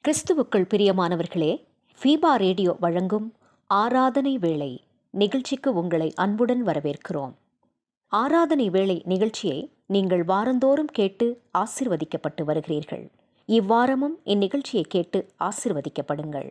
கிறிஸ்துவுக்குள் பிரியமானவர்களே, FIBA radio வழங்கும் ஆராதனை வேளை நிகழ்ச்சிக்கு உங்களை அன்புடன் வரவேற்கிறோம். ஆராதனை வேளை நிகழ்ச்சியை நீங்கள் வாரந்தோறும் கேட்டு ஆசிர்வதிக்கப்பட்டு வருகிறீர்கள். இவ்வாரமும் இந்நிகழ்ச்சியை கேட்டு ஆசிர்வதிக்கப்படுங்கள்.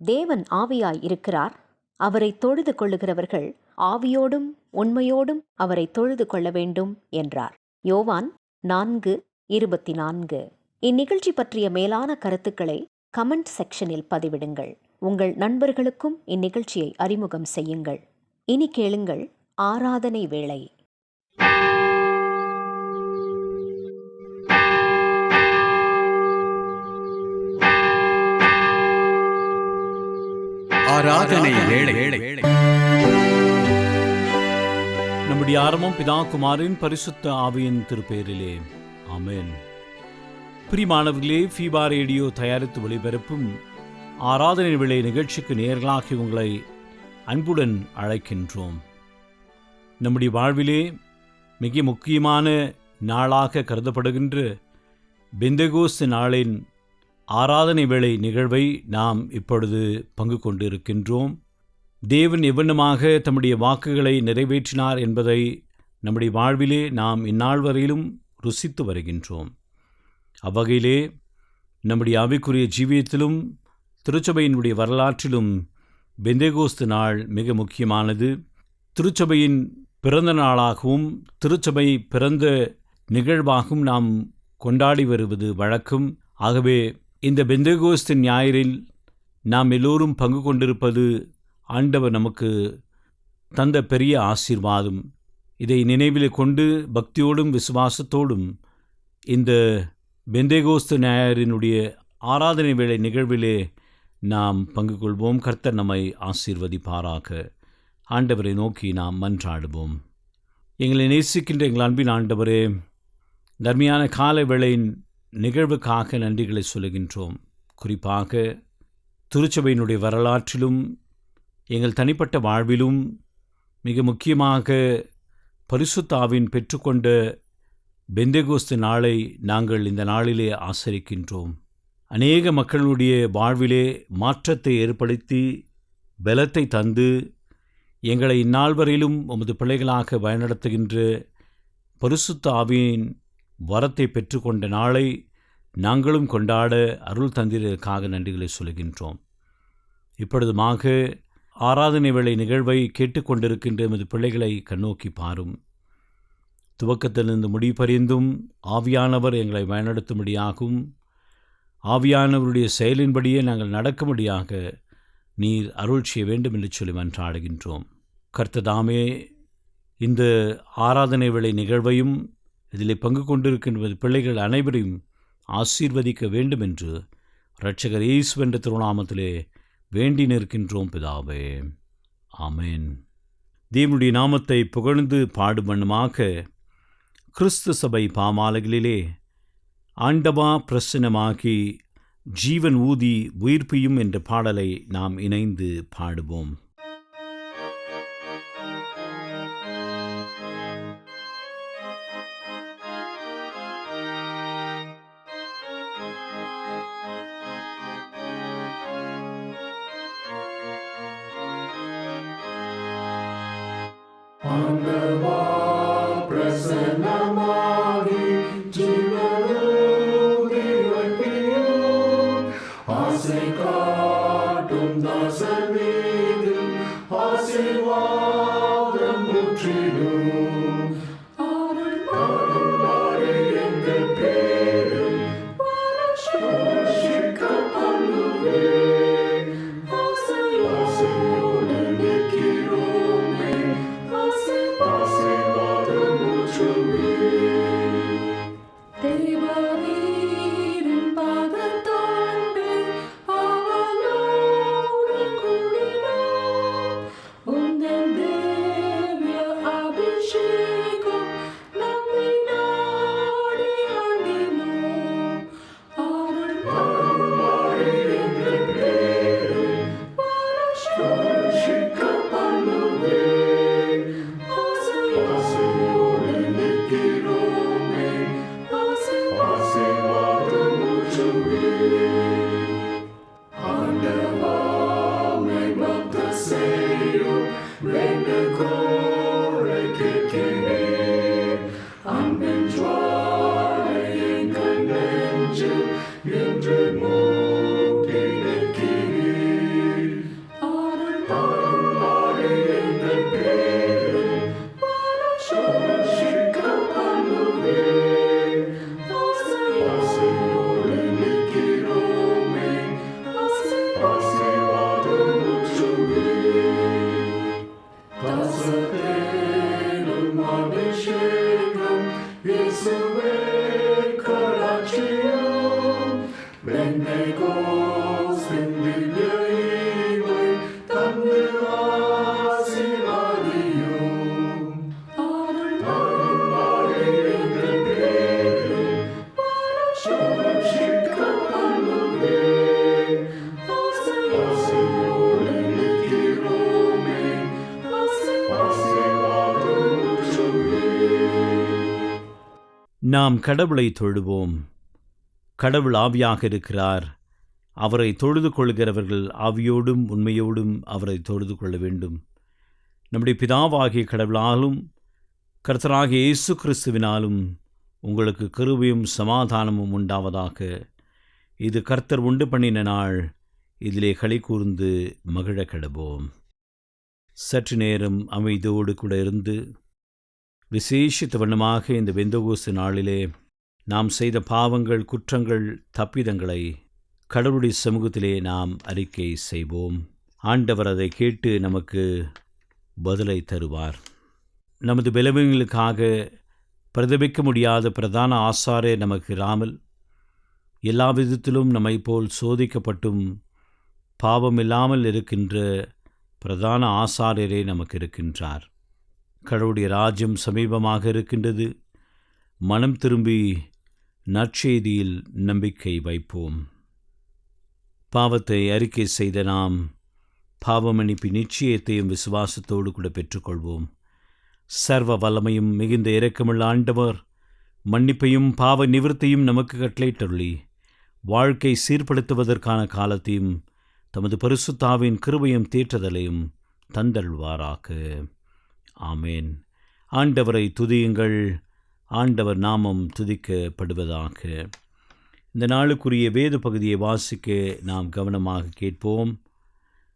தேவன் ஆவியாய் இருக்கிறார். அவரை தொழுது கொள்ளுகிறவர்கள் ஆவியோடும் உண்மையோடும் அவரை தொழுது கொள்ள வேண்டும் என்றார். யோவான் 4:24. இந்நிகழ்ச்சி பற்றிய மேலான கருத்துக்களை கமெண்ட் செக்ஷனில் பதிவிடுங்கள். உங்கள் நண்பர்களுக்கும் இந்நிகழ்ச்சியை அறிமுகம் செய்யுங்கள். இனி கேளுங்கள் ஆராதனை வேளை. ஆராதனை வேளை. நம்முடைய ஆரம்பம் பிதா குமாரின் பரிசுத்த ஆவியின் திருப்பெயரிலே, ஆமென். பிரியமானவர்களே, ஃபீபா ரேடியோ தயாரித்து ஒளிபரப்பும் ஆராதனை வேளை நிகழ்ச்சிக்கு நேயர்களாகி உங்களை அன்புடன் அழைக்கின்றோம். நம்முடைய வாழ்விலே மிக முக்கியமான நாளாக கருதப்படுகின்ற பெந்தெகோஸ்து நாளின் ஆராதனை வேளை நிகழ்வை நாம் இப்பொழுது பங்கு கொண்டிருக்கின்றோம். தேவன் எவ்வண்ணமாக தம்முடைய வாக்குகளை நிறைவேற்றினார் என்பதை நம்முடைய வாழ்விலே நாம் இந்நாள் வரையிலும் ருசித்து வருகின்றோம். அவ்வகையிலே நம்முடைய ஆவிக்குரிய ஜீவியத்திலும் திருச்சபையினுடைய வரலாற்றிலும் பெந்தெகோஸ்து நாள் மிக முக்கியமானது. திருச்சபையின் பிறந்த நாளாகவும் திருச்சபை பிறந்த நிகழ்வாகவும் நாம் கொண்டாடி வருவது வழக்கம். ஆகவே இந்த பெந்தெகோஸ்து ஞாயிறில் நாம் எல்லோரும் பங்கு கொண்டிருப்பது ஆண்டவர் நமக்கு தந்த பெரிய ஆசீர்வாதம். இதை நினைவிலே கொண்டு பக்தியோடும் விசுவாசத்தோடும் இந்த பெந்தெகோஸ்து ஞாயிறினுடைய ஆராதனை வேளை நிகழ்விலே நாம் பங்கு கொள்வோம். கர்த்தர் நம்மை ஆசீர்வதிப்பாராக. ஆண்டவரை நோக்கி நாம் மன்றாடுவோம். எங்களை நேசிக்கின்ற எங்கள் அன்பின் ஆண்டவரே, தர்மியான கால வேளையின் நிகழ்வுக்காக நன்றிகளை சொல்லுகின்றோம். குறிப்பாக திருச்சபையினுடைய வரலாற்றிலும் எங்கள் தனிப்பட்ட வாழ்விலும் மிக முக்கியமாக பரிசுத்த ஆவியின் பெற்றுக்கொண்ட பெந்தெகோஸ்து நாளை நாங்கள் இந்த நாளிலே ஆசரிக்கின்றோம். அநேக மக்களுடைய வாழ்விலே மாற்றத்தை ஏற்படுத்தி பலத்தை தந்து எங்களை இந்நாள் வரையிலும் உமது பிள்ளைகளாக வழிநடத்துகின்ற பரிசுத்த ஆவியின் வரத்தை பெற்றுக்கொண்ட நாளை நாங்களும் கொண்டாட அருள் தந்திரக்காக நன்றிகளை சொல்கின்றோம். இப்பொழுதுமாக ஆராதனை வேளை நிகழ்வை கேட்டுக்கொண்டிருக்கின்ற எமது பிள்ளைகளை கண்ணோக்கி பாரும். துவக்கத்திலிருந்து முடிப்பறிந்தும் ஆவியானவர் எங்களை வழிநடத்தும்படியாகவும் ஆவியானவருடைய செயலின்படியே நாங்கள் நடக்கும்படியாக நீர் அருள் செய்ய வேண்டும் என்று சொல்லி மன்றாடுகின்றோம். கர்த்ததாமே இந்த ஆராதனை வேளை நிகழ்வையும் இதில் பங்கு கொண்டிருக்கின்ற பிள்ளைகள் அனைவரையும் ஆசீர்வதிக்க வேண்டும் என்று இரட்சகர் இயேசு என்ற திருநாமத்திலே வேண்டி நிற்கின்றோம் பிதாவே, ஆமென். தேவனுடைய நாமத்தை புகழ்ந்து பாடுமண்ணுமாக கிறிஸ்து சபை பாமாலைகளிலே ஆண்டவா பிரசன்னமாகி ஜீவன் ஊதி உயிர்ப்பியும் என்ற பாடலை நாம் இணைந்து பாடுவோம். ஆண்டவா பிரசன்னமாகி ஜீவனூதி உயிர்ப்பியும் ஆசை காட்டும் தாசர் மீது ஆசீர்வாதம் முற்றிடும். அருள்மாறி எங்கள் பேரில் வர்ஷிக்க பண்ணுவேன். ஆசையோடு நிற்கிறோமே, ஆசீர்வாதம் முற்றுவேன். தேவரீரின் பாதத்தாண்டே அவனோடு கூடினோம். உந்தன் திவ்ய அபிஷேகம் நாம் கடவுளை தொழுவோம். கடவுள் ஆவியாக இருக்கிறார். அவரை தொழுது கொள்கிறவர்கள் ஆவியோடும் உண்மையோடும் அவரை தொழுது கொள்ள வேண்டும். நம்முடைய பிதாவாகிய கடவுளாலும் கர்த்தராகிய இயேசு கிறிஸ்துவினாலும் உங்களுக்கு கிருபையும் சமாதானமும் உண்டாவதாக. இது கர்த்தர் உண்டு பண்ணின நாள், இதிலே களி கூர்ந்து மகிழ கடவோம். சற்று நேரம் அமைதியோடு கூட இருந்து விசேஷித்த வண்ணமாக இந்த பெந்தகோஸ்து நாளிலே நாம் செய்த பாவங்கள், குற்றங்கள், தப்பிதங்களை கடவுளுடைய சமூகத்திலே நாம் அறிக்கை செய்வோம். ஆண்டவர் அதை கேட்டு நமக்கு பதிலை தருவார். நமது பலவீனங்களுக்காக பிரதபிக்க முடியாத பிரதான ஆசாரே நமக்கு இராமல், எல்லா விதத்திலும் நம்மை போல் சோதிக்கப்பட்டும் பாவமில்லாமல் இருக்கின்ற பிரதான ஆசாரியரே நமக்கு இருக்கின்றார். கடவுளுடைய ராஜ்யம் சமீபமாக இருக்கின்றது. மனம் திரும்பி நற்செய்தியில் நம்பிக்கை வைப்போம். பாவத்தை அறிக்கை செய்த நாம் பாவமன்னிப்பு நிச்சயத்தையும் விசுவாசத்தோடு கூட பெற்றுக்கொள்வோம். சர்வ வல்லமையும் மிகுந்த இரக்கமுள்ள ஆண்டவர் மன்னிப்பையும் பாவ நிவர்த்தியும் நமக்கு கட்டளையிட்டுள்ளி வாழ்க்கை சீர்படுத்துவதற்கான காலத்தையும் தமது பரிசுத்தாவின் கிருபையும் தேற்றுதலையும் தந்தல்வாராக. ஆமேன். ஆண்டவரை துதியுங்கள். ஆண்டவர் நாமம் துதிக்கப்படுவதாக. இந்த நாளுக்குரிய வேத பகுதியை வாசிக்க நாம் கவனமாக கேட்போம்.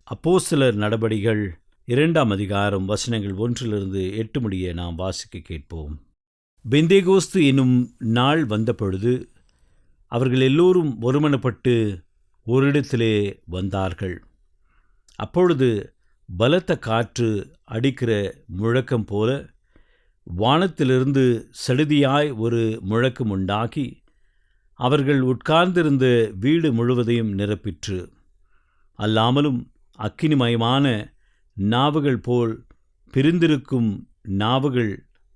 அப்போஸ்தலர் நடபடிகள் 2ஆம் அதிகாரம் வசனங்கள் 1-8 முடிய நாம் வாசிக்க கேட்போம். பெந்தேகோஸ்து என்னும் நாள் வந்தபொழுது அவர்கள் எல்லோரும் ஒருமனப்பட்டு ஓரிடத்திலே வந்தார்கள். அப்பொழுது பலத்த காற்று அடிக்கிற முழக்கம் போல வானத்திலிருந்து சடுதியாய் ஒரு முழக்கம் உண்டாகி அவர்கள் உட்கார்ந்திருந்த வீடு முழுவதையும் நிரப்பிற்று. அல்லாமலும் அக்கினிமயமான நாவுகள் போல் பிரிந்திருக்கும் நாவுகள்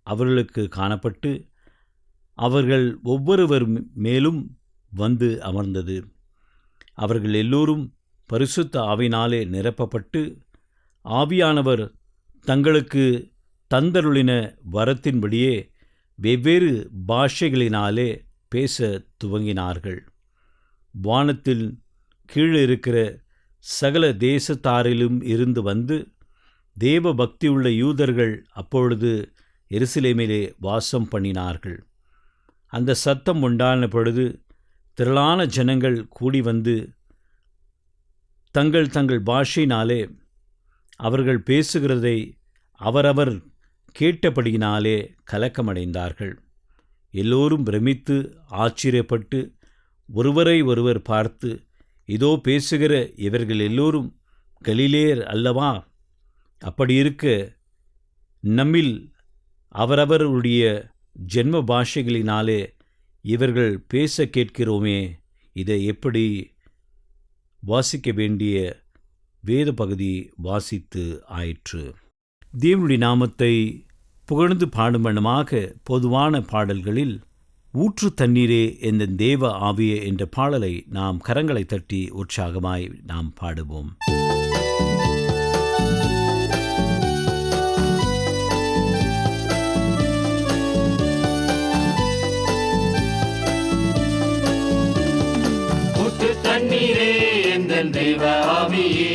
அவர்களுக்கு காணப்பட்டு அவர்கள் ஒவ்வொருவர் மேலும் வந்து அமர்ந்தது. அவர்கள் எல்லோரும் பரிசுத்த ஆவியினாலே நிரப்பப்பட்டு ஆவியானவர் தங்களுக்கு தந்தருளின வரத்தின்படியே வெவ்வேறு பாஷைகளினாலே பேச துவங்கினார்கள். வானத்தில் கீழே இருக்கிற சகல தேசத்தாரிலும் இருந்து வந்து தேவ பக்தியுள்ள யூதர்கள் அப்பொழுது எருசலேமிலே வாசம் பண்ணினார்கள். அந்த சத்தம் உண்டான பொழுது திரளான ஜனங்கள் கூடி வந்து தங்கள் தங்கள் பாஷையினாலே அவர்கள் பேசுகிறதை அவரவர் கேட்டபடியினாலே கலக்கமடைந்தார்கள். எல்லோரும் பிரமித்து ஆச்சரியப்பட்டு ஒருவரை ஒருவர் பார்த்து, இதோ பேசுகிற இவர்கள் எல்லோரும் கலிலேயர் அல்லவா? அப்படியிருக்க நம்மில் அவரவருடைய ஜென்ம பாஷைகளினாலே இவர்கள் பேச கேட்கிறோமே, இதை எப்படி? வாசிக்க வேண்டிய வேத பகுதி வாசித்து ஆயிற்று. தேவனுடைய நாமத்தை புகழ்ந்து பாடும் வண்ணமாக பொதுவான பாடல்களில் ஊற்று தண்ணீரே என்ற தேவ ஆவியே என்ற பாடலை நாம் கரங்களை தட்டி உற்சாகமாய் நாம் பாடுவோம். ஊற்று தண்ணீரே என்ற தேவ ஆவியே,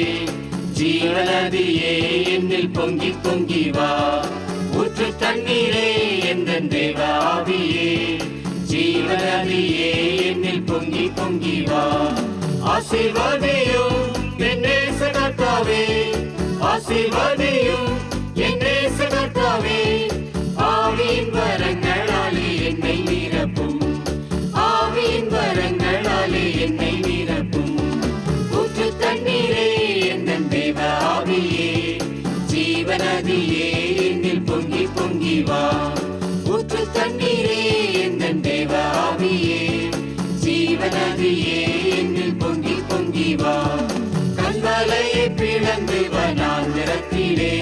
ஜீவநதியே என்னில் பொங்கி பொங்கி வா. ஊற்று தண்ணீரே என்ற தேவ ஆவியே, ஜீவநதியே என்னில் பொங்கி பொங்கி வா. ஆசீர்வாதியும் என் நேச கர்த்தாவே, ஆசீர்வாதியும் என் நேச கர்த்தாவே, ஆவியின் வரங்களாலே என்னை நிரப்பும், ஆவியின் வரங்களாலே என்னை நிரப்பும். ஊற்று தண்ணீரே என்ற தேவ ஆவியே, ஜீவநதியே என்னில் பொங்கி பொங்கி வா. ஊற்று தண்ணீரே என்ற தேவ ஆவியே, ஜீவநதியே என்னில் பொங்கி பொங்கி வா. கண்மலையை பிளந்து வனாந்திரத்திலே,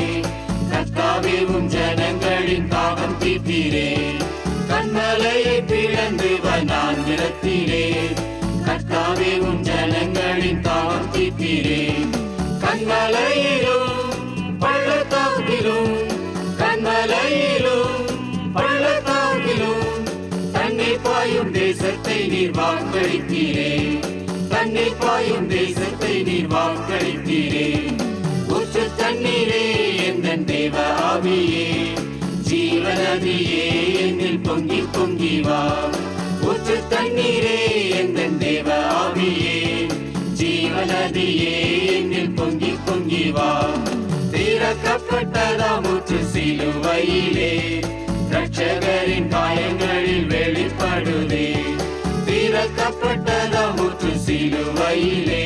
கர்த்தாவே உம் ஜனங்களின் பாவம் தீர்த்தீரே. கண்மலையை பிளந்து வனாந்திரத்திலே, கர்த்தாவே உம் ஜனங்களின் பாவம் தீர்த்தீரே. கண்மலையிலும் பள்ளத்தாக்கிலும், கண்மலையிலும் பள்ளத்தாக்கிலும் நீர் வாக்களித்தீரே, தண்ணீர் பாயும் தேசத்தை நீர் வாக்களித்தீரே. ஊற்று தண்ணீரே எந்தன் தேவ ஆவியே, ஜீவநதியே என்னில் பொங்கி பொங்கி வா. ஊற்று தண்ணீரே எந்தன் தேவ ஆவியே, ஜீவநதியே என்னில் பொங்கி பொங்கி வா. திறக்கப்பட்டதாம் ஊற்று சிலுவையிலே, இரட்சகரின் காயங்களில் வெளிப்படுதே. திறக்கப்பட்டதாம் ஊற்று சிலுவையிலே,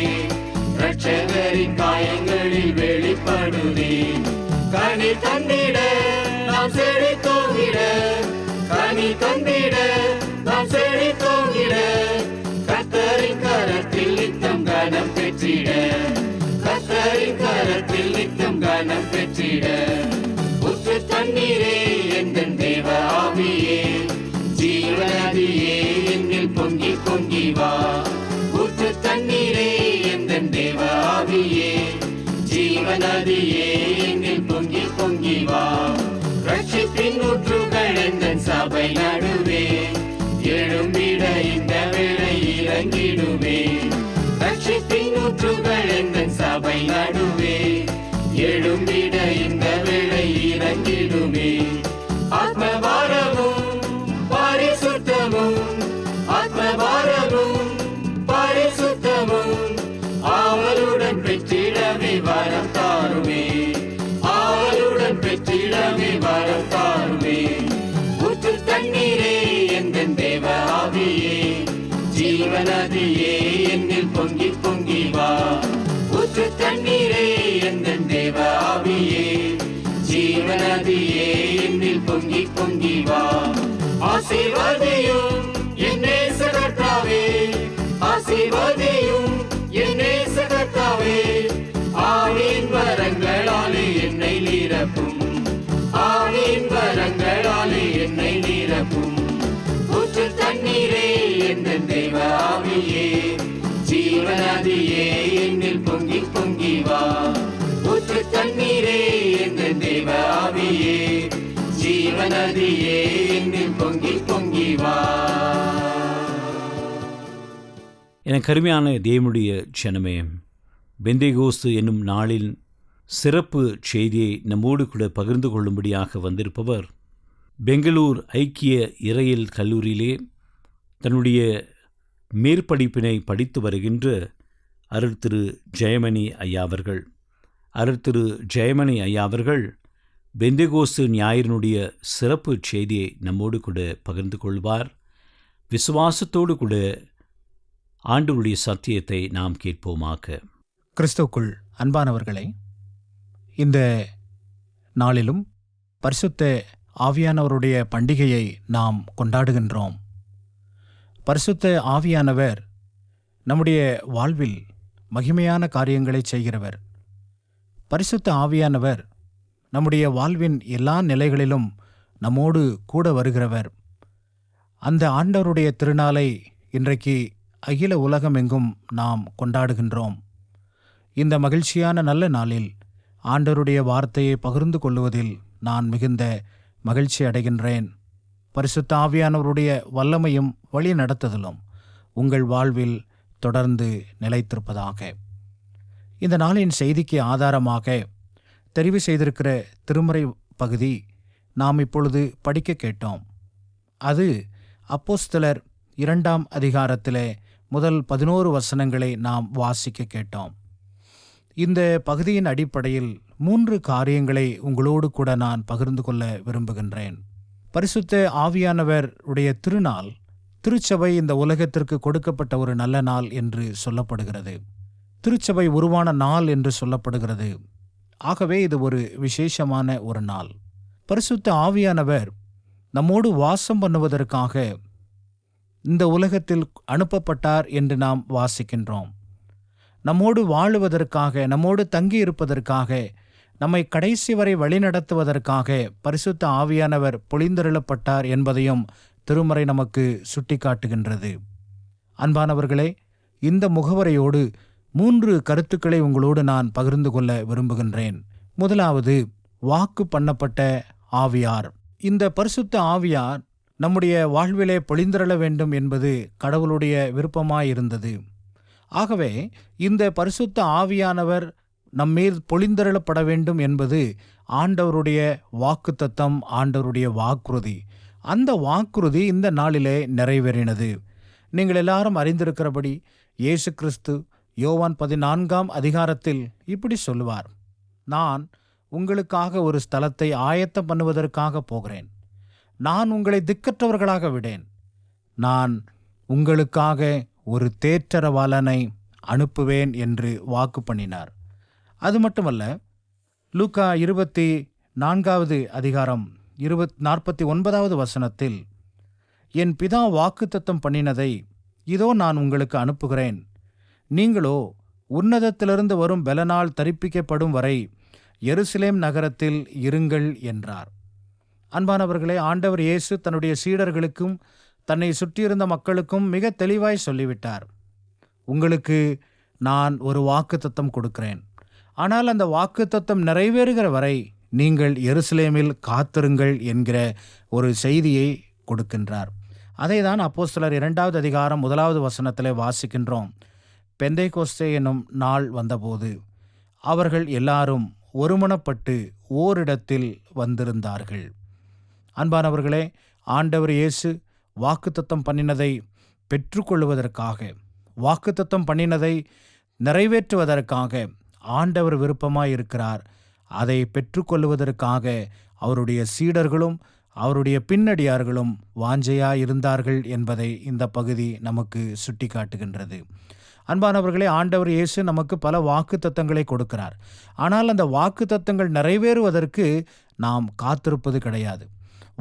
இரட்சகரின் காயங்களில் வெளிப்படுதே. கனி தந்திட நாம் செழித்தோங்கிட, கனி தந்திட நாம் செழித்தோங்கிட, கர்த்தரின் கரத்தில் நித்தம் கனம் பெற்றிட, கர்த்தரின் கரத்தில் நித்தம் கனம் பெற்றிட. ஊற்று தண்ணீரே எந்தன் தேவ ஆவியே, ஜீவநதியே என்னில் பொங்கி பொங்கி வா. ஊற்று தண்ணீரே எந்தன் தேவ ஆவியே, ஜீவநதியே என்னில் பொங்கி பொங்கி வா. ரட்சிப்பின் ஊற்றுகள் எந்தன் சபை நடுவே, எழும்பிட இந்த வேளை இறங்கிடுவே. ரட்சிப்பின் ஊற்றுகள் எந்தன் சபை நடுவே, எழும்பிட இந்த வேளை இறங்கிடுவே. ஆத்மபாரமும் பரிசுத்தமும், ஆத்மபாரமும் பரிசுத்தமும், ஆவலுடன் பெற்றிடவே வரம் தாருமே, ஆவலுடன் பெற்றிடவே வரம் தாருமே. ஊற்று தண்ணீரே எந்தன் தேவ ஆவியே, ஜீவநதியே என்னில் பொங்கி பொங்கி வா. ஊற்று தண்ணீரே எந்தன் தேவ ஆவியே, ஜீவநதியே என்னில் பொங்கி பொங்கி வா. ஆசீர்வதியும் என் நேச கர்த்தாவே, ஆசீர்வதியும் என் நேச கர்த்தாவே. ஆவியின் வரங்களாலே என்னை நிரப்பும், ஆவியின் வரங்களாலே என்னை நிரப்பும். ஊற்று தண்ணீரே எந்தன் தேவ ஆவியே, ஜீவநதியே என்னில் பொங்கி பொங்கி வா. ஊற்று தண்ணீரே எந்தன் தேவ ஆவியே, ஜீவநதியே என்னில் பொங்கி பொங்கி வா. என கருமையான தேவனுடைய ஜனமே, பெந்தேகோஸ்து என்னும் நாளில் சிறப்பு செய்தியை நம்மோடு கூட பகிர்ந்து கொள்ளும்படியாக வந்திருப்பவர் பெங்களூர் ஐக்கிய இறையியல் கல்லூரியிலே தன்னுடைய மேற்படிப்பினை படித்து வருகின்ற அருள் திரு ஜெயமணி ஐயா அவர்கள். அருள் திரு ஜெயமணி ஐயா அவர்கள் பெந்தேகோஸ்து ஞாயிறினுடைய சிறப்பு செய்தியை நம்மோடு கூட பகிர்ந்து கொள்வார். விசுவாசத்தோடு கூட ஆண்டவருடைய சத்தியத்தை நாம் கேட்போமாக. கிறிஸ்துவுக்குள் அன்பானவர்களே, இந்த நாளிலும் பரிசுத்த ஆவியானவருடைய பண்டிகையை நாம் கொண்டாடுகின்றோம். பரிசுத்த ஆவியானவர் நம்முடைய வாழ்வில் மகிமையான காரியங்களை செய்கிறவர். பரிசுத்த ஆவியானவர் நம்முடைய வாழ்வின் எல்லா நிலைகளிலும் நம்மோடு கூட வருகிறவர். அந்த ஆண்டவருடைய திருநாளை இன்றைக்கு அகில உலகமெங்கும் நாம் கொண்டாடுகின்றோம். இந்த மகிழ்ச்சியான நல்ல நாளில் ஆண்டவருடைய வார்த்தையை பகிர்ந்து கொள்வதில் நான் மிகுந்த மகிழ்ச்சி அடைகின்றேன். பரிசுத்த ஆவியானவருடைய வல்லமையும் வழி நடத்துதலும் உங்கள் வாழ்வில் தொடர்ந்து நிலைத்திருப்பதாக. இந்த நாளின் செய்திக்கு ஆதாரமாக தெரிவு செய்திருக்கிற திருமறை பகுதி நாம் இப்பொழுது படிக்க கேட்டோம். அது அப்போஸ்தலர் 2ஆம் அதிகாரத்திலே முதல் 11 வசனங்களை நாம் வாசிக்க கேட்டோம். இந்த பகுதியின் அடிப்படையில் 3 காரியங்களை உங்களோடு கூட நான் பகிர்ந்து கொள்ள விரும்புகின்றேன். பரிசுத்த ஆவியானவர் உடைய திருநாள், திருச்சபை இந்த உலகத்திற்கு கொடுக்கப்பட்ட ஒரு நல்ல நாள் என்று சொல்லப்படுகிறது. திருச்சபை உருவான நாள் என்று சொல்லப்படுகிறது. ஆகவே இது ஒரு விசேஷமான ஒரு நாள். பரிசுத்த ஆவியானவர் நம்மோடு வாசம் பண்ணுவதற்காக இந்த உலகத்தில் அனுப்பப்பட்டார் என்று நாம் வாசிக்கின்றோம். நம்மோடு வாழுவதற்காக, நம்மோடு தங்கியிருப்பதற்காக, நம்மை கடைசி வரை வழிநடத்துவதற்காக பரிசுத்த ஆவியானவர் பொழிந்தருளப்பட்டார் என்பதையும் திருமறை நமக்கு சுட்டிக்காட்டுகின்றது. அன்பானவர்களே, இந்த முகவரையோடு 3 கருத்துக்களை உங்களோடு நான் பகிர்ந்து கொள்ள விரும்புகின்றேன். முதலாவது, வாக்கு பண்ணப்பட்ட ஆவியார். இந்த பரிசுத்த ஆவியார் நம்முடைய வாழ்விலே பொழிந்தருள வேண்டும் என்பது கடவுளுடைய விருப்பமாயிருந்தது. ஆகவே இந்த பரிசுத்த ஆவியானவர் நம்மீது பொழிந்தருளப்பட வேண்டும் என்பது ஆண்டவருடைய வாக்குத்தத்தம், ஆண்டவருடைய வாக்குறுதி. அந்த வாக்குறுதி இந்த நாளிலே நிறைவேறினது. நீங்கள் எல்லாரும் அறிந்திருக்கிறபடி இயேசு கிறிஸ்து யோவான் 14ஆம் அதிகாரத்தில் இப்படி சொல்லுவார்: நான் உங்களுக்காக ஒரு ஸ்தலத்தை ஆயத்தம் பண்ணுவதற்காக போகிறேன். நான் உங்களை திக்கற்றவர்களாக விடேன். நான் உங்களுக்காக ஒரு தேற்றரவாளனை அனுப்புவேன் என்று வாக்கு பண்ணினார். அது மட்டுமல்ல, லூக்கா 24வது அதிகாரம் 49வது வசனத்தில், என் பிதா வாக்குத்தத்தம் பண்ணினதை இதோ நான் உங்களுக்கு அனுப்புகிறேன். நீங்களோ உன்னதத்திலிருந்து வரும் பெலனால் தரிப்பிக்கப்படும் வரை எருசலேம் நகரத்தில் இருங்கள் என்றார். அன்பானவர்களே, ஆண்டவர் இயேசு தன்னுடைய சீடர்களுக்கும் தன்னை சுற்றியிருந்த மக்களுக்கும் மிக தெளிவாய் சொல்லிவிட்டார்: உங்களுக்கு நான் ஒரு வாக்குத்தத்தம் கொடுக்கிறேன். ஆனால் அந்த வாக்குத்தத்தம் நிறைவேறுகிற வரை நீங்கள் எருசலேமில் காத்திருங்கள் என்கிற ஒரு செய்தியை கொடுக்கின்றார். அதை தான் அப்போஸ்தலர் 2வது அதிகாரம் 1வது வசனத்திலே வாசிக்கின்றோம். பெந்தைகோஸ்தே என்னும் நாள் வந்தபோது அவர்கள் எல்லாரும் ஒருமனப்பட்டு ஓரிடத்தில் வந்திருந்தார்கள். அன்பானவர்களே, ஆண்டவர் இயேசு வாக்குத்தத்தம் பண்ணினதை பெற்றுக்கொள்வதற்காக, வாக்குத்தத்தம் பண்ணினதை நிறைவேற்றுவதற்காக ஆண்டவர் விருப்பமாயிருக்கிறார். அதை பெற்றுக்கொள்வதற்காக அவருடைய சீடர்களும் அவருடைய பின்னடியார்களும் வாஞ்சையாயிருந்தார்கள் என்பதை இந்த பகுதி நமக்கு சுட்டி காட்டுகின்றது. அன்பானவர்களே, ஆண்டவர் இயேசு நமக்கு பல வாக்குத்தத்தங்களை கொடுக்கிறார். ஆனால் அந்த வாக்குத்தத்தங்கள் நிறைவேறுவதற்கு நாம் காத்திருப்பது கிடையாது.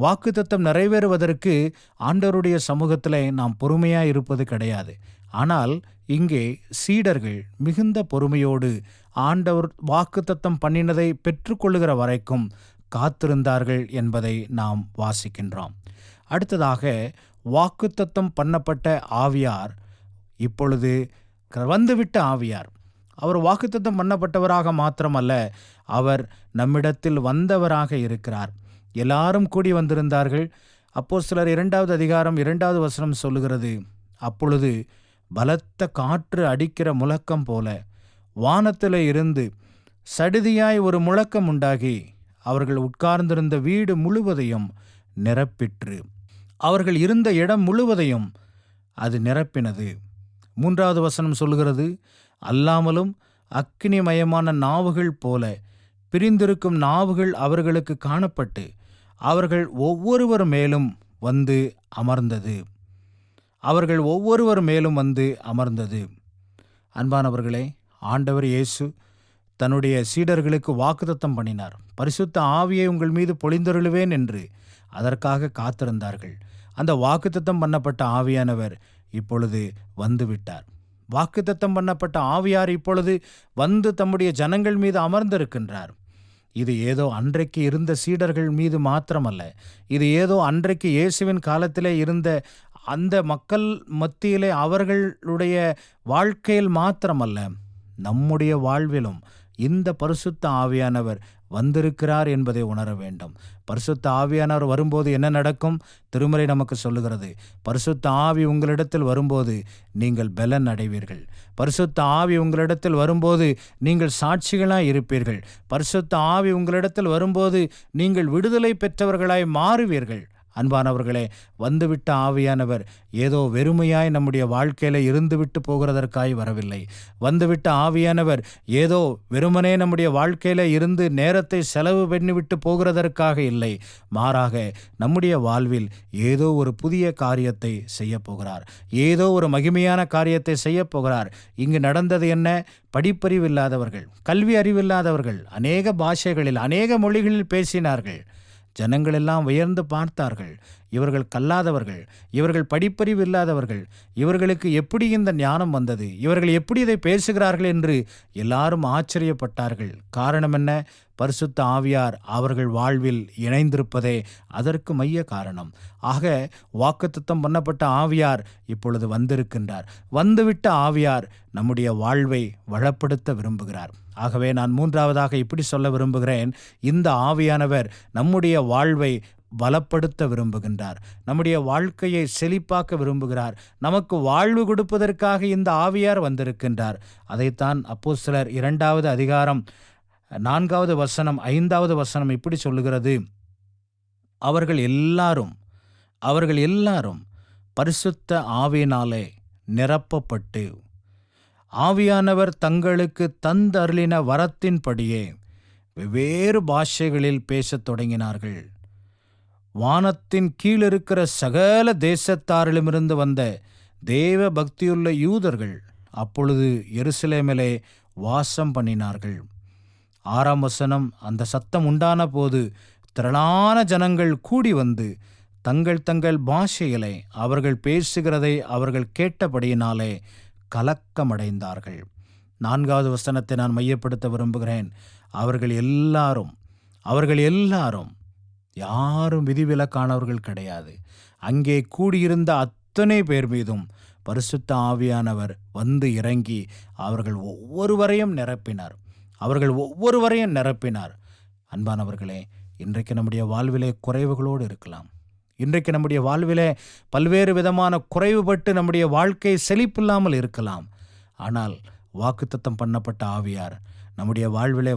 வாக்குத்தத்தம் நிறைவேறுவதற்கு ஆண்டவருடைய சமூகத்தில் நாம் பொறுமையாக இருப்பது கிடையாது. ஆனால் இங்கே சீடர்கள் மிகுந்த பொறுமையோடு ஆண்டவர் வாக்குத்தத்தம் பண்ணினதை பெற்றுக்கொள்ளுகிற வரைக்கும் காத்திருந்தார்கள் என்பதை நாம் வாசிக்கின்றோம். அடுத்ததாக, வாக்குத்தத்தம் பண்ணப்பட்ட ஆவியார் இப்பொழுது வந்துவிட்ட ஆவியார். அவர் வாக்குத்தத்தம் பண்ணப்பட்டவராக மாத்திரமல்ல, அவர் நம்மிடத்தில் வந்தவராக இருக்கிறார். எல்லாரும் கூடி வந்திருந்தார்கள். அப்போஸ்தலர் 2வது அதிகாரம் 2வது வசனம் சொல்லுகிறது: அப்பொழுது பலத்த காற்று அடிக்கிற முழக்கம் போல வானத்திலே இருந்து சடுதியாய் ஒரு முழக்கம் உண்டாகி அவர்கள் உட்கார்ந்திருந்த வீடு முழுவதையும் நிரப்பிற்று. அவர்கள் இருந்த இடம் முழுவதையும் அது நிரப்பினது. 3வது வசனம் சொல்லுகிறது: அல்லாமலும் அக்கினிமயமான நாவுகள் போல பிரிந்திருக்கும் நாவுகள் அவர்களுக்கு காணப்பட்டு அவர்கள் ஒவ்வொருவர் மேலும் வந்து அமர்ந்தது. அவர்கள் ஒவ்வொருவர் மேலும் வந்து அமர்ந்தது. அன்பானவர்களே, ஆண்டவர் இயேசு தன்னுடைய சீடர்களுக்கு வாக்குத்தத்தம் பண்ணினார். பரிசுத்த ஆவியை உங்கள் மீது பொழிந்தருளுவேன் என்று. அதற்காக காத்திருந்தார்கள். அந்த வாக்குத்தத்தம் பண்ணப்பட்ட ஆவியானவர் இப்பொழுது வந்துவிட்டார். வாக்குத்தத்தம் பண்ணப்பட்ட ஆவியார் இப்பொழுது வந்து தம்முடைய ஜனங்கள் மீது அமர்ந்திருக்கின்றார். இது ஏதோ அன்றைக்கு இருந்த சீடர்கள் மீது மாத்திரமல்ல, இது ஏதோ அன்றைக்கு இயேசுவின் காலத்திலே இருந்த அந்த மக்கள் மத்தியிலே அவர்களுடைய வாழ்க்கையில் மாத்திரமல்ல, நம்முடைய வாழ்விலும் இந்த பரிசுத்த ஆவியானவர் வந்திருக்கிறார் என்பதை உணர வேண்டும். பரிசுத்த ஆவியானவர் வரும்போது என்ன நடக்கும்? திருமறை நமக்கு சொல்லுகிறது, பரிசுத்த ஆவி உங்களிடத்தில் வரும்போது நீங்கள் பலன் அடைவீர்கள். பரிசுத்த ஆவி உங்களிடத்தில் வரும்போது நீங்கள் சாட்சிகளாய் இருப்பீர்கள். பரிசுத்த ஆவி உங்களிடத்தில் வரும்போது நீங்கள் விடுதலை பெற்றவர்களாய் மாறுவீர்கள். அன்பானவர்களே, வந்துவிட்ட ஆவியானவர் ஏதோ வெறுமையாய் நம்முடைய வாழ்க்கையில இருந்துவிட்டு போகிறதற்காய் வரவில்லை. வந்துவிட்ட ஆவியானவர் ஏதோ வெறுமனே நம்முடைய வாழ்க்கையில இருந்து நேரத்தை செலவு பண்ணிவிட்டு போகிறதற்காக இல்லை. மாறாக நம்முடைய வாழ்வில் ஏதோ ஒரு புதிய காரியத்தை செய்ய போகிறார். ஏதோ ஒரு மகிமையான காரியத்தை செய்ய போகிறார். இங்கு நடந்தது என்ன? படிப்பறிவு இல்லாதவர்கள், கல்வி அறிவில்லாதவர்கள் அநேக பாஷைகளில் அநேக மொழிகளில் பேசினார்கள். ஜனங்கள் எல்லாம் உயர்ந்து பார்த்தார்கள். இவர்கள் கல்லாதவர்கள், இவர்கள் படிப்பறிவு இல்லாதவர்கள், இவர்களுக்கு எப்படி இந்த ஞானம் வந்தது, இவர்கள் எப்படி இதை பேசுகிறார்கள் என்று எல்லாரும் ஆச்சரியப்பட்டார்கள். காரணம் என்ன? பரிசுத்த ஆவியார் அவர்கள் வாழ்வில் இணைந்திருப்பதே அதற்கு மைய காரணம். ஆக வாக்குத்தத்தம் பண்ணப்பட்ட ஆவியார் இப்பொழுது வந்திருக்கின்றார். வந்துவிட்ட ஆவியார் நம்முடைய வாழ்வை வளப்படுத்த விரும்புகிறார். ஆகவே நான் மூன்றாவதாக இப்படி சொல்ல விரும்புகிறேன், இந்த ஆவியானவர் நம்முடைய வாழ்வை பலப்படுத்த விரும்புகின்றார். நம்முடைய வாழ்க்கையை செழிப்பாக்க விரும்புகிறார். நமக்கு வாழ்வு கொடுப்பதற்காக இந்த ஆவியார் வந்திருக்கின்றார். அதைத்தான் அப்போஸ்தலர் 2வது அதிகாரம் 4வது வசனம் 5வது வசனம் இப்படி சொல்லுகிறது. அவர்கள் எல்லாரும் பரிசுத்த ஆவியினாலே நிரப்பப்பட்டு ஆவியானவர் தங்களுக்கு தந்தருளின வரத்தின்படியே வெவ்வேறு பாஷைகளில் பேசத் தொடங்கினார்கள். வானத்தின் கீழிருக்கிற சகல தேசத்தாரிலுமிருந்து வந்த தேவ பக்தியுள்ள யூதர்கள் அப்பொழுது எருசலேமிலே வாசம் பண்ணினார்கள். 6ஆம் வசனம், அந்த சத்தம் உண்டான போது திரளான ஜனங்கள் கூடி வந்து தங்கள் தங்கள் பாஷைகளை அவர்கள் பேசுகிறதை அவர்கள் கேட்டபடியினாலே கலக்கமடைந்தார்கள். 4வது வசனத்தை நான் மையப்படுத்த விரும்புகிறேன். அவர்கள் எல்லாரும் யாரும் விதிவிலக்கானவர்கள் கிடையாது. அங்கே கூடியிருந்த அத்தனை பேர் மீதும் பரிசுத்த ஆவியானவர் வந்து இறங்கி அவர்கள் ஒவ்வொருவரையும் நிரப்பினார். அன்பானவர்களே, இன்றைக்கு நம்முடைய வாழ்விலே குறைவுகளோடு இருக்கலாம். இன்றைக்கு நம்முடைய வாழ்விலே பல்வேறு விதமான குறைவுபட்டு நம்முடைய வாழ்க்கை செழிப்பில்லாமல் இருக்கலாம். ஆனால் வாக்குத்தத்தம் பண்ணப்பட்ட ஆவியார் நம்முடைய வாழ்விலே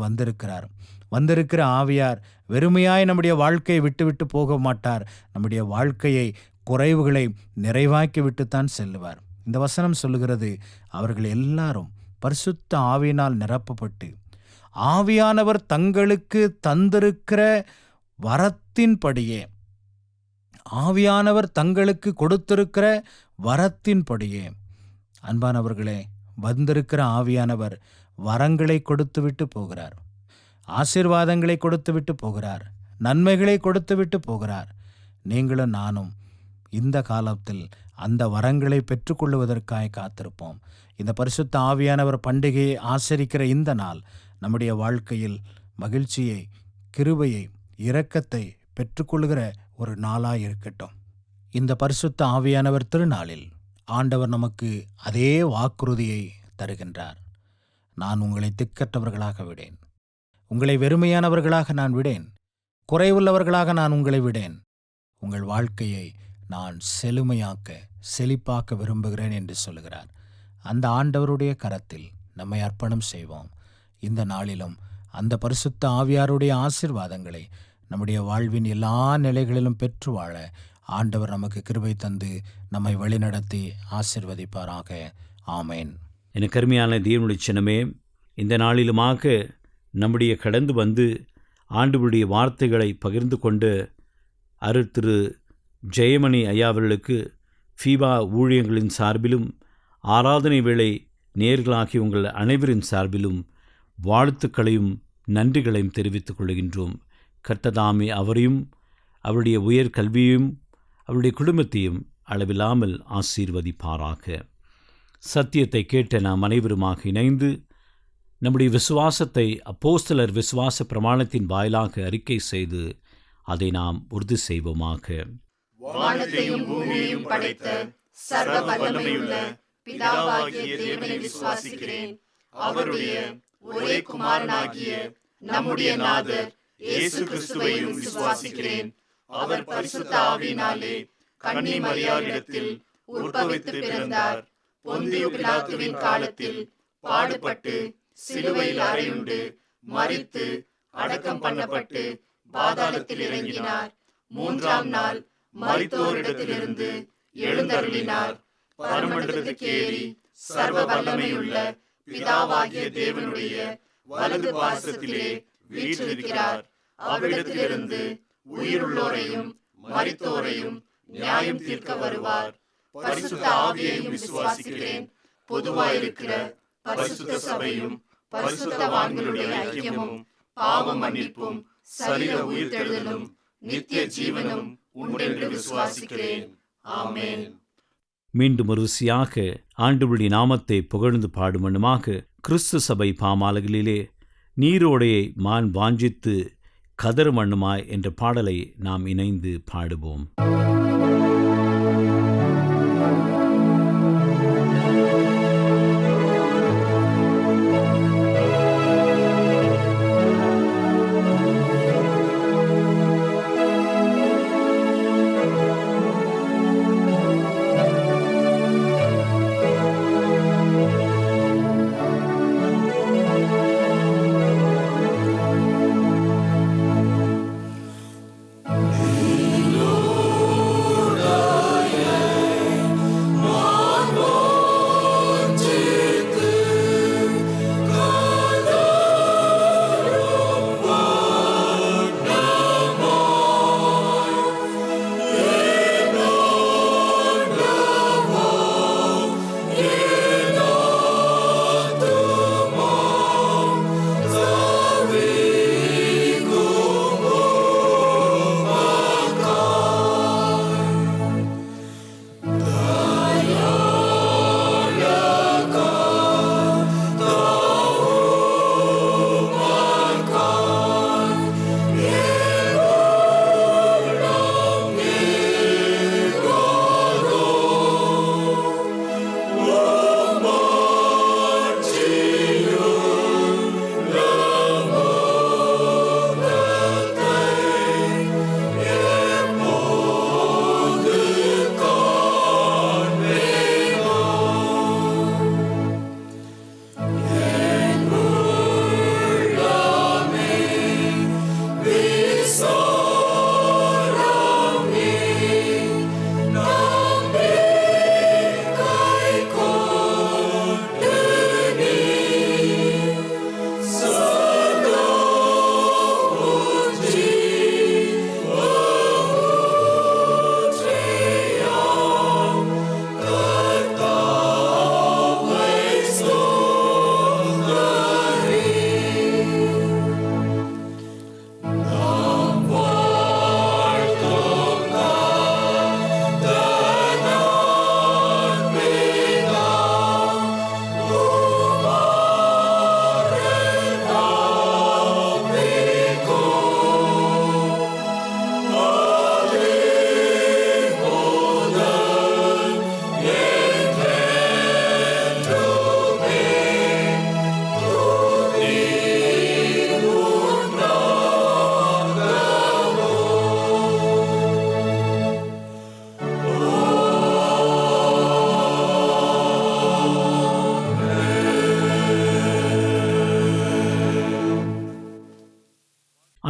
வந்திருக்கிற ஆவியார் வெறுமையாய் நம்முடைய வாழ்க்கையை விட்டு போக மாட்டார். நம்முடைய வாழ்க்கையை, குறைவுகளை நிறைவாக்கி விட்டுத்தான் செல்லுவார். இந்த வசனம் சொல்லுகிறது, அவர்கள் எல்லாரும் பரிசுத்த ஆவியினால் நிரப்பப்பட்டு ஆவியானவர் தங்களுக்கு தந்திருக்கிற வரத்தின்படியே, ஆவியானவர் தங்களுக்கு கொடுத்திருக்கிற வரத்தின்படியே. அன்பானவர்களே, வந்திருக்கிற ஆவியானவர் வரங்களை கொடுத்துவிட்டு போகிறார், ஆசீர்வாதங்களை கொடுத்துவிட்டு போகிறார், நன்மைகளை கொடுத்துவிட்டு போகிறார். நீங்களும் நானும் இந்த காலத்தில் அந்த வரங்களை பெற்றுக்கொள்வதற்காக காத்திருப்போம். இந்த பரிசுத்த ஆவியானவர் பண்டிகையை ஆசரிக்கிற இந்த நாள் நம்முடைய வாழ்க்கையில் மகிழ்ச்சியை, கிருபையை, இரக்கத்தை பெற்றுக்கொள்கிற ஒரு நாளாய் இருக்கட்டும். இந்த பரிசுத்த ஆவியானவர் திருநாளில் ஆண்டவர் நமக்கு அதே வாக்குறுதியை தருகின்றார். நான் உங்களை திக்கற்றவர்களாக விடேன், உங்களை வெறுமையானவர்களாக நான் விடேன், குறைவுள்ளவர்களாக நான் உங்களை விடேன், உங்கள் வாழ்க்கையை நான் செழிப்பாக்க விரும்புகிறேன் என்று சொல்லுகிறார். அந்த ஆண்டவருடைய கரத்தில் நம்மை அர்ப்பணம் செய்வோம். இந்த நாளிலும் அந்த பரிசுத்த ஆவியாருடைய ஆசீர்வாதங்களை நம்முடைய வாழ்வின் எல்லா நிலைகளிலும் பெற்று வாழ ஆண்டவர் நமக்கு கிருபை தந்து நம்மை வழிநடத்தி ஆசீர்வதிப்பாராக. ஆமேன். எனக்கு அருமையான தேவனுடைய சின்னமே, இந்த நாளிலுமாக நம்முடைய கடந்து வந்து ஆண்டவருடைய வார்த்தைகளை பகிர்ந்து கொண்டு திரு ஜெயமணி ஐயாவர்களுக்கு ஃபீபா ஊழியங்களின் சார்பிலும் ஆராதனை வேளை நேர்களாகி உங்கள் அனைவரின் சார்பிலும் வாழ்த்துக்களையும் நன்றிகளையும் தெரிவித்துக் கொள்கின்றோம். கர்த்ததாமே அவரையும் அவருடைய உயர் கல்வியையும் அவருடைய குடும்பத்தையும் அளவில்லாமல் ஆசீர்வதிப்பாராக. சத்தியத்தை கேட்ட நாம் அனைவருமாக இணைந்து நம்முடைய விசுவாசத்தை அப்போஸ்தலர் விசுவாச பிரமாணத்தின் வாயிலாக அறிக்கை செய்து அதை நாம் உறுதி செய்வோமாக. வானத்தையும் பூமியையும் படைத்த சர்வ வல்லமையுள்ள பிதாவாகிய தேவனை விசுவாசிக்கிறேன். அவருடைய ஒரே குமாரனாகிய நம்முடைய நாதர் இயேசு கிறிஸ்துவையும் விசுவாசிக்கிறேன். அவர் பரிசுத்த ஆவியினாலே கன்னி மரியாளிடத்தில் உற்பவித்து பிறந்தார். பொந்தியு பிலாத்துவின் காலத்தில் பாடுபட்டு சிலுவையில் அறையுண்டு மரித்து அடக்கம் பண்ணப்பட்டு பாதாளத்தில் இறங்கினார். 3ஆம் நாள் மரித்தோரிடத்திலிருந்து எழுந்தருளினார். பரமண்டலத்துக்கு ஏறி சர்வ வல்லமையுள்ள பிதாவாகிய தேவனுடைய வலது பாசத்திலே வீற்றிருக்கிறார். அவ்விடத்திலிருந்து உயிருள்ளோரையும் மரித்தோரையும் நியாயம் தீர்க்க வருவார். பரிசுத்த ஆவியையும் விசுவாசிக்கிறேன். பொதுவாயிருக்கிற பரிசுத்த சபையும் பரிசுத்தவான்களுடைய ஐக்கியமும் பாவ மன்னிப்பும் சரீர உயிர்த்தெழுதலும் நித்திய ஜீவனும் உண்டென்று விசுவாசிக்கிறேன். ஆமென். மீண்டும் ஒரு ருசியாக ஆண்டவருடைய நாமத்தை புகழ்ந்து பாடுமண்ணுமாக கிறிஸ்து சபை பாமாலைகளிலே நீரோடையை மான் வாஞ்சித்து கதறுமண்ணுமாய் என்ற பாடலை நாம் இணைந்து பாடுவோம்.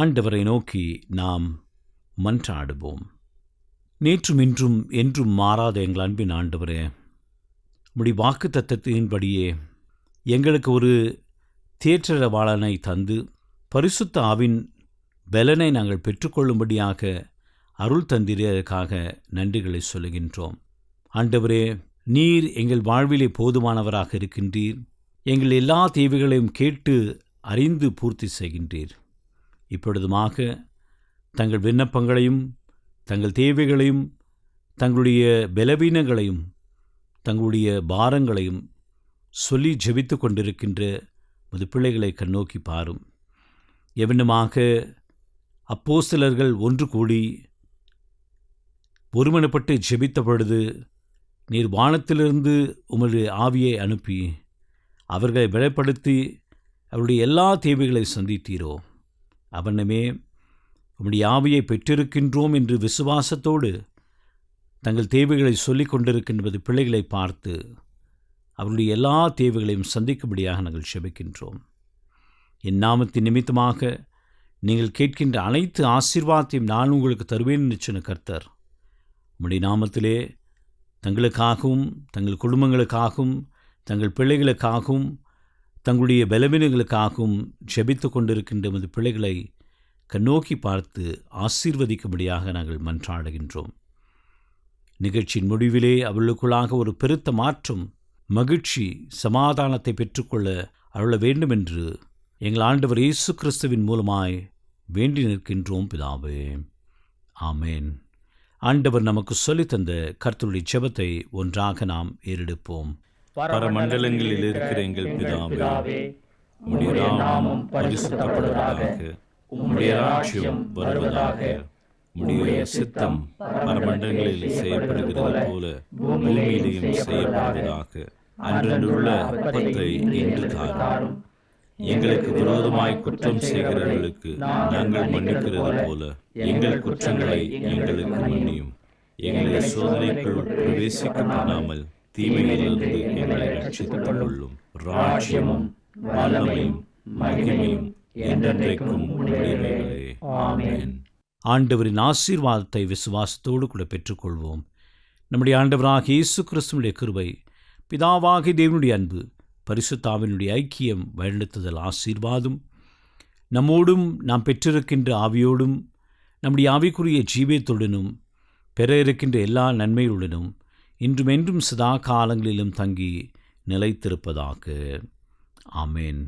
ஆண்டவரை நோக்கி நாம் மன்றாடுவோம். நேற்றும் இன்றும் என்றும் மாறாத எங்கள் அன்பின் ஆண்டவரே, உம்முடைய வாக்கு தத்தத்தின்படியே எங்களுக்கு ஒரு தேற்றரவாளனை தந்து பரிசுத்த ஆவின் பலனை நாங்கள் பெற்றுக்கொள்ளும்படியாக அருள் தந்திரதற்காக நன்றிகளை சொல்லுகின்றோம். ஆண்டவரே, நீர் எங்கள் வாழ்விலே போதுமானவராக இருக்கின்றீர். எங்கள் எல்லா தேவைகளையும் கேட்டு அறிந்து பூர்த்தி செய்கின்றீர். இப்பொழுதுமாக தங்கள் விண்ணப்பங்களையும் தங்கள் தேவைகளையும் தங்களுடைய பலவீனங்களையும் தங்களுடைய பாரங்களையும் சொல்லி ஜெபித்து கொண்டிருக்கின்ற முது பிள்ளைகளை கண்ணோக்கி பாரும். எவனுமாக அப்போஸ்தலர்கள் ஒன்று கூடி ஒருமனப்பட்டு ஜெபித்த பொழுது நீர் வானத்திலிருந்து உம்முடைய ஆவியை அனுப்பி அவர்களை பலப்படுத்தி அவருடைய எல்லா தேவைகளை சந்தித்தீரோ, அவனமே உம்முடைய ஆவியை பெற்றிருக்கின்றோம் என்று விசுவாசத்தோடு தங்கள் தேவைகளை சொல்லிக் கொண்டிருக்கின்றது பிள்ளைகளை பார்த்து அவருடைய எல்லா தேவைகளையும் சந்திக்கும்படியாக நாங்கள் செபிக்கின்றோம். என் நாமத்தின் நிமித்தமாக நீங்கள் கேட்கின்ற அனைத்து ஆசீர்வாதத்தையும் நான் உங்களுக்கு தருவேன் என்று சொன்ன கர்த்தர் உம்முடைய நாமத்திலே தங்களுக்காகவும் தங்கள் குடும்பங்களுக்காகவும் தங்கள் பிள்ளைகளுக்காகவும் தங்களுடைய பலவீனங்களுக்காகவும் ஜெபித்து கொண்டிருக்கின்ற நமது பிள்ளைகளை கண்ணோக்கி பார்த்து ஆசீர்வதிக்கும்படியாக நாங்கள் மன்றாடுகின்றோம். நிகழ்ச்சியின் முடிவிலே அவர்களுக்குள்ளாக ஒரு பெருத்த மாற்றம், மகிழ்ச்சி, சமாதானத்தை பெற்றுக்கொள்ள அருள வேண்டும் என்று எங்கள் ஆண்டவர் இயேசு கிறிஸ்துவின் மூலமாய் வேண்டி நிற்கின்றோம் பிதாவே. ஆமேன். ஆண்டவர் நமக்கு சொல்லித்தந்த கர்த்தருடைய ஜெபத்தை ஒன்றாக நாம் ஏறெடுப்போம். பரமண்டலங்களில் இருக்கிற எங்கள் பிதாவே, உம்முடைய நாமம் பரிசுத்தப்படுவதாக, உம்முடைய ராஜ்யம் வருவதாக, உம்முடைய சித்தம் பரமண்டலங்களில் செய்யப்படுகிறது போல பூமியிலேயும் செய்யப்படுவதாக. அன்றன்றுள்ள அப்பத்தை இன்று தாரும். எங்களுக்கு விரோதமாய் குற்றம் செய்கிறவர்களுக்கு நாங்கள் மன்னிக்கிறது போல எங்கள் குற்றங்களை எங்களுக்கு மன்னியும். எங்களை சோதனைக்குள் பிரவேசிக்க பண்ணாமல் தீமையிலிருந்து எங்களை ரட்சித்துக் கொள்ளும். ராஜ்யமும் வல்லமையும் மகிமையும் என்றென்றைக்கும் உம்முடையவைகளே. ஆமென். ஆண்டவரின் ஆசீர்வாதத்தை விசுவாசத்தோடு கூட பெற்றுக்கொள்வோம். நம்முடைய ஆண்டவராகிய இயேசு கிறிஸ்துவினுடைய கிருபை, பிதாவாகிய தேவனுடைய அன்பு, பரிசுத்த ஆவியினுடைய ஐக்கியம், வழிநடத்துதல், ஆசீர்வாதம் நம்மோடும் நாம் பெற்றிருக்கின்ற ஆவியோடும் நம்முடைய ஆவிக்குரிய ஜீவியத்துடனும் பெற இருக்கின்ற எல்லா நன்மையுடனும் இன்றும் என்றும் சதா காலங்களிலும் தங்கி நிலைத்திருப்பதாக. ஆமேன்.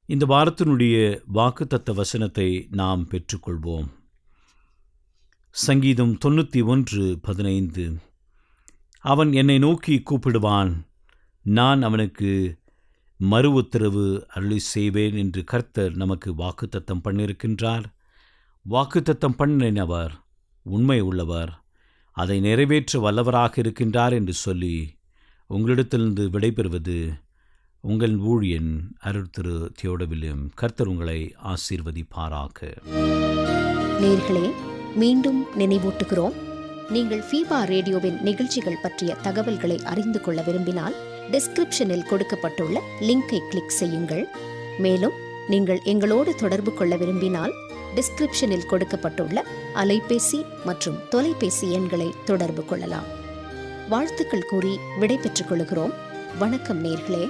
இந்த வாரத்தினுடைய வாக்குத்தத்த வசனத்தை நாம் பெற்றுக்கொள்வோம். சங்கீதம் 91:15. அவன் என்னை நோக்கி கூப்பிடுவான், நான் அவனுக்கு மறு உத்தரவு அருளி செய்வேன் என்று கர்த்தர் நமக்கு வாக்குத்தத்தம் பண்ணியிருக்கின்றார். வாக்குத்தத்தம் பண்ணினவர் உண்மை உள்ளவர், அதை நிறைவேற்ற வல்லவராக இருக்கின்றார் என்று சொல்லி உங்களிடத்திலிருந்து விடைபெறுவது உங்கள் ஊழியன் அருள் திரு தியோடவில்லியம். கர்த்தர் உங்களை ஆசீர்வதிப்பாராக. நேயர்களே, மீண்டும் நினைவூட்டுகிறோம், நீங்கள் ஃபீபா ரேடியோவின் நிகழ்ச்சிகள் பற்றிய தகவல்களை அறிந்து கொள்ள விரும்பினால் டிஸ்கிரிப்ஷனில் கொடுக்கப்பட்டுள்ள லிங்கை கிளிக் செய்யுங்கள். மேலும் நீங்கள் எங்களோடு தொடர்பு கொள்ள விரும்பினால் டிஸ்கிரிப்ஷனில் கொடுக்கப்பட்டுள்ள அலைபேசி மற்றும் தொலைபேசி எண்களை தொடர்பு கொள்ளலாம். வாழ்த்துக்கள் கூறி விடை பெற்றுக் கொள்கிறோம். வணக்கம் நேயர்களே.